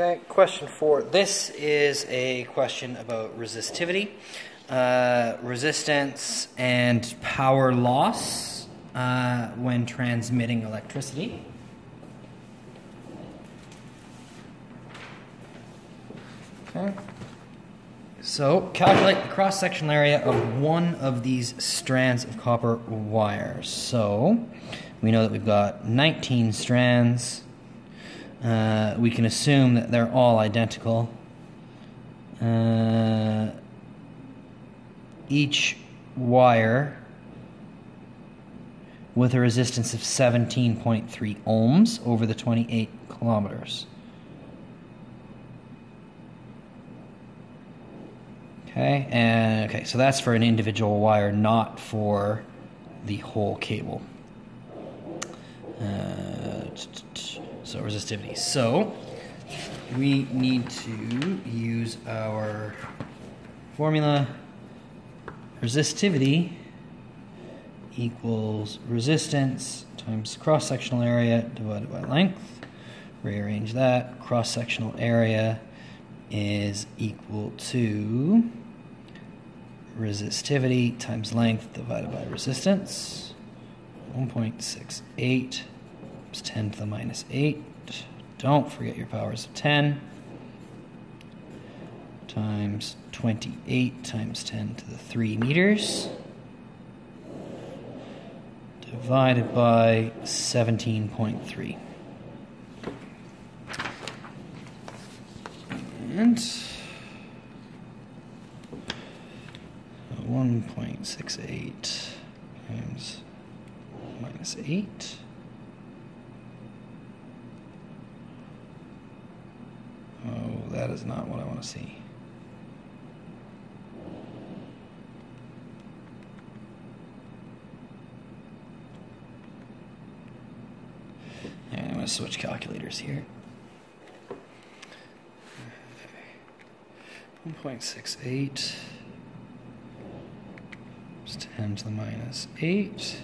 Okay, question 4. This is a question about resistivity, resistance, and power loss when transmitting electricity. Okay. So, calculate the cross-sectional area of one of these strands of copper wires. So, we know that we've got 19 strands. We can assume that they're all identical. Each wire with a resistance of 17.3 ohms over the 28 kilometers. Okay, so that's for an individual wire, not for the whole cable. So resistivity. So we need to use our formula. Resistivity equals resistance times cross-sectional area divided by length. Rearrange that. Cross-sectional area is equal to resistivity times length divided by resistance. 1.68 times 10 to the minus 8. Don't forget your powers of 10. Times 28 times 10 to the 3 meters. Divided by 17.3. And 1.68 times minus 8. Oh, that is not what I want to see. I'm going to switch calculators here. 1.68 times 10 to the minus 8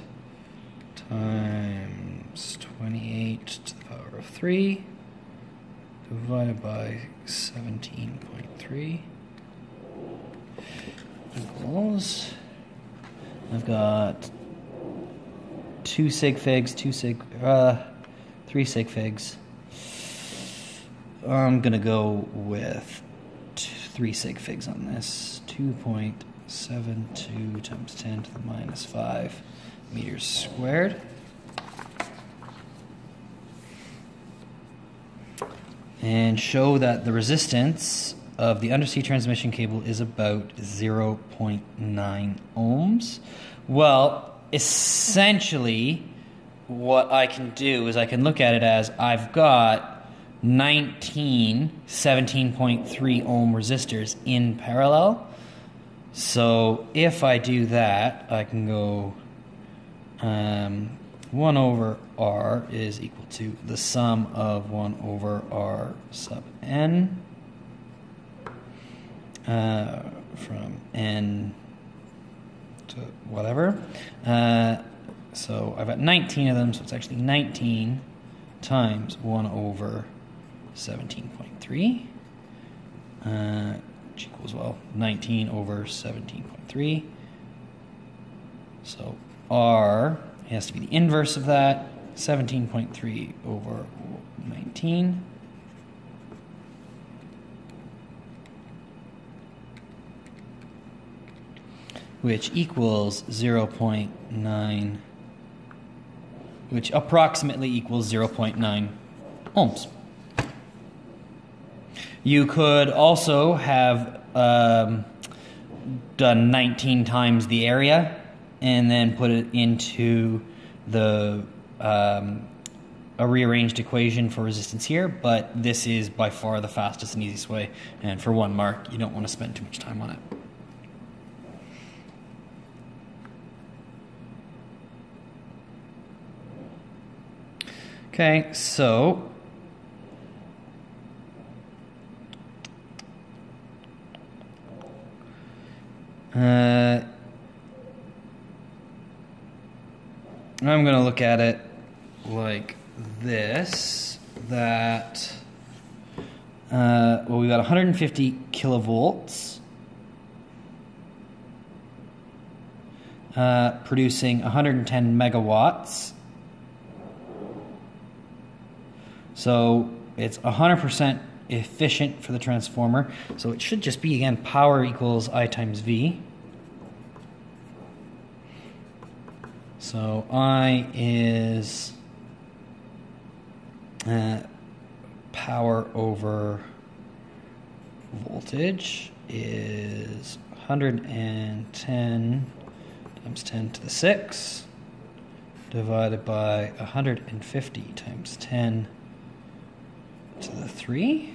times 28 to the power of 3 divided by 17.3 equals, I've got 2 sig figs, 3 sig figs. I'm going to go with 3 sig figs on this. 2.72 times 10 to the minus 5 meters squared. And show that the resistance of the undersea transmission cable is about 0.9 ohms. Well, essentially, what I can do is I can look at it as I've got 19 17.3 ohm resistors in parallel. So if I do that, I can go 1 over R is equal to the sum of 1 over R sub n from n to whatever. So I've got 19 of them, so it's actually 19 times 1 over 17.3, which equals, well, 19 over 17.3. So R has to be the inverse of that, 17.3 over 19. Which equals 0.9, which approximately equals 0.9 ohms. You could also have done 19 times the area and then put it into the a rearranged equation for resistance here, but this is by far the fastest and easiest way, and for 1 mark you don't want to spend too much time on it. Okay, so I'm going to look at it like this, that well, we got 150 kilovolts, producing 110 megawatts. So it's 100% efficient for the transformer. So it should just be, again, power equals I times V. So I is power over voltage is 110 times 10 to the 6 divided by 150 times 10 to the 3.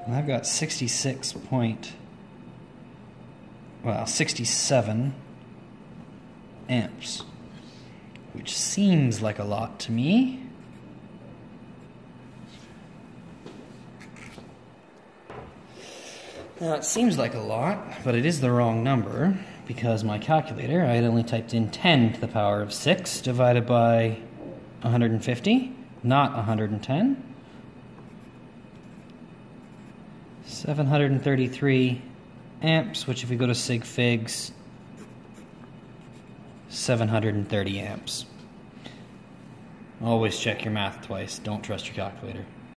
And I've got 67 amps, which seems like a lot to me. Now it seems like a lot, but it is the wrong number because my calculator, I had only typed in 10 to the power of 6 divided by 150, not 110. 733 amps, which if we go to sig figs, 730 amps. Always check your math twice. Don't trust your calculator.